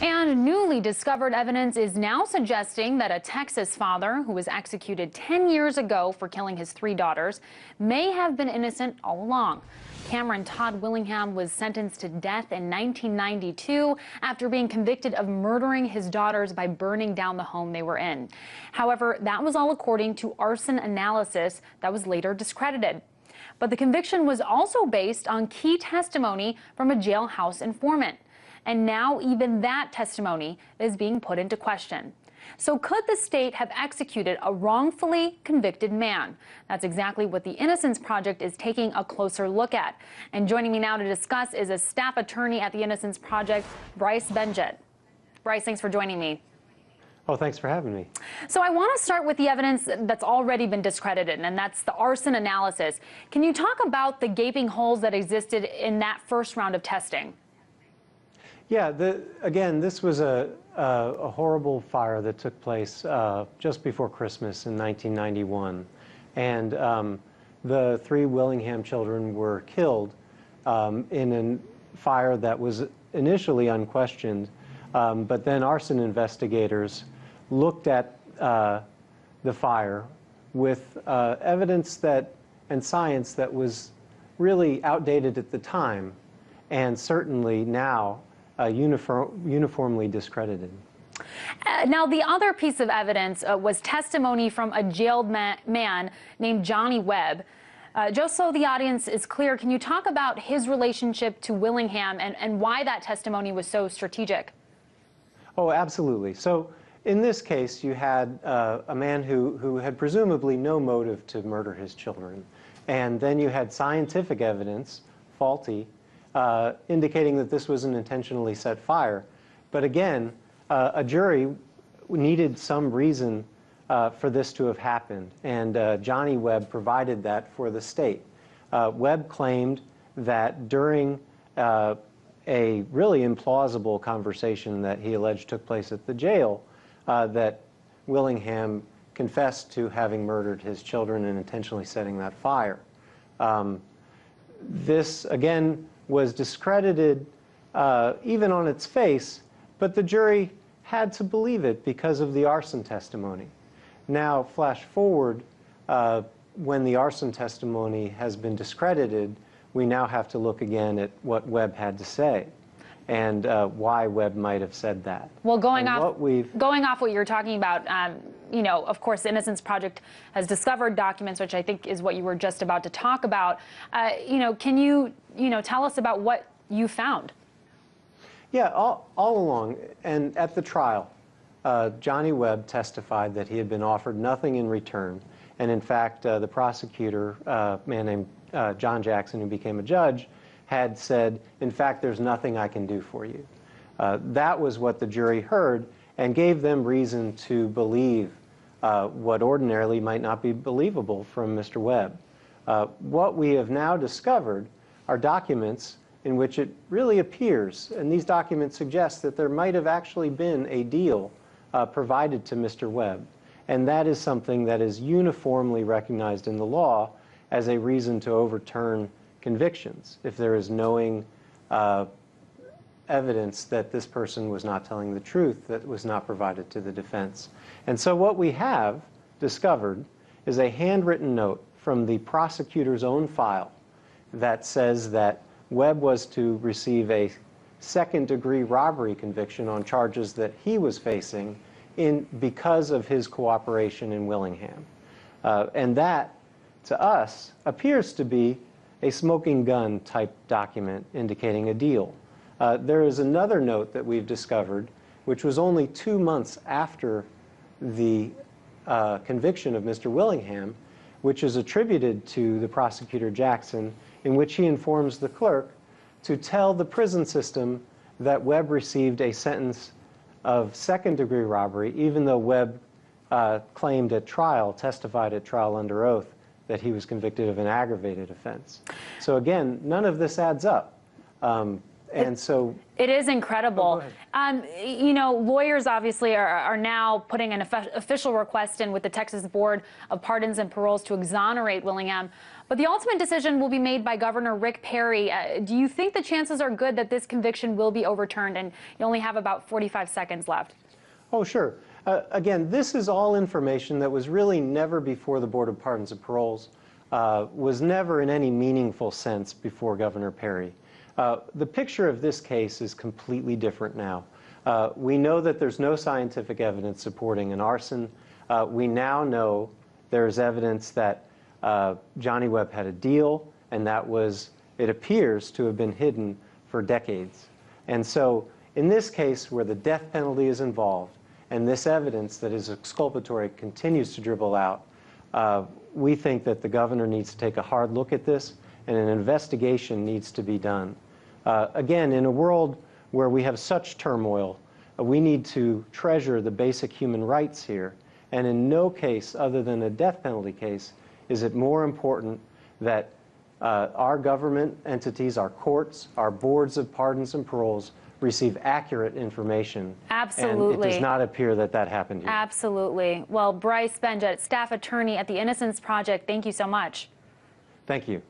And newly discovered evidence is now suggesting that a Texas father who was executed 10 years ago for killing his 3 daughters may have been innocent all along. Cameron Todd Willingham was sentenced to death in 1992 after being convicted of murdering his daughters by burning down the home they were in. However, that was all according to arson analysis that was later discredited. But the conviction was also based on key testimony from a jailhouse informant. And now even that testimony is being put into question. So could the state have executed a wrongfully convicted man? That's exactly what the Innocence Project is taking a closer look at. And joining me now to discuss is a staff attorney at the Innocence Project, Bryce Benjet. Bryce, thanks for joining me. Oh, thanks for having me. So I want to start with the evidence that's already been discredited, and that's the arson analysis. Can you talk about the gaping holes that existed in that first round of testing? Yeah, again, this was a horrible fire that took place just before Christmas in 1991. And the 3 Willingham children were killed in a fire that was initially unquestioned. But then arson investigators looked at the fire with evidence and science that was really outdated at the time, and certainly now uniformly discredited. Now, the other piece of evidence was testimony from a jailed man named Johnny Webb. Just so the audience is clear, can you talk about his relationship to Willingham and why that testimony was so strategic? Oh, absolutely. So in this case, you had a man who had presumably no motive to murder his children. And then you had scientific evidence, faulty, indicating that this was an intentionally set fire. But again, a jury needed some reason for this to have happened, and Johnny Webb provided that for the state. Webb claimed that during a really implausible conversation that he alleged took place at the jail, that Willingham confessed to having murdered his children and intentionally setting that fire. This, again, was discredited even on its face, but the jury had to believe it because of the arson testimony. Now, flash forward, when the arson testimony has been discredited, we now have to look again at what Webb had to say and why Webb might have said that. Well, going off what you're talking about, you know, of course, the Innocence Project has discovered documents, which I think is what you were just about to talk about. You know, can you tell us about what you found? Yeah, all along, and at the trial, Johnny Webb testified that he had been offered nothing in return. And in fact, the prosecutor, a man named John Jackson, who became a judge, had said, in fact, there's nothing I can do for you. That was what the jury heard and gave them reason to believe what ordinarily might not be believable from Mr. Webb. What we have now discovered are documents in which it really appears, and these documents suggest that there might have actually been a deal provided to Mr. Webb. And that is something that is uniformly recognized in the law as a reason to overturn convictions if there is knowing evidence that this person was not telling the truth that was not provided to the defense. And so what we have discovered is a handwritten note from the prosecutor's own file that says that Webb was to receive a second-degree robbery conviction on charges that he was facing because of his cooperation in Willingham. And that, to us, appears to be a smoking gun type document indicating a deal. There is another note that we've discovered, which was only 2 months after the conviction of Mr. Willingham, which is attributed to the prosecutor Jackson, in which he informs the clerk to tell the prison system that Webb received a sentence of second-degree robbery, even though Webb claimed at trial, testified at trial under oath, that he was convicted of an aggravated offense. So again, none of this adds up. And so it is incredible. Oh, you know, lawyers obviously are now putting an official request in with the Texas Board of Pardons and Paroles to exonerate Willingham. But the ultimate decision will be made by Governor Rick Perry. Do you think the chances are good that this conviction will be overturned? And you only have about 45 seconds left. Oh, sure. Again, this is all information that was really never before the Board of Pardons and Paroles, was never in any meaningful sense before Governor Perry. The picture of this case is completely different now. We know that there's no scientific evidence supporting an arson. We now know there's evidence that Johnny Webb had a deal, and that was, it appears to have been hidden for decades. And so in this case where the death penalty is involved, and this evidence that is exculpatory continues to dribble out, we think that the governor needs to take a hard look at this, and an investigation needs to be done. Again, in a world where we have such turmoil, we need to treasure the basic human rights here. And in no case, other than a death penalty case, is it more important that our government entities, our courts, our boards of pardons and paroles receive accurate information. Absolutely. And it does not appear that that happened here. Absolutely. Well, Bryce Benjet, staff attorney at the Innocence Project, thank you so much. Thank you.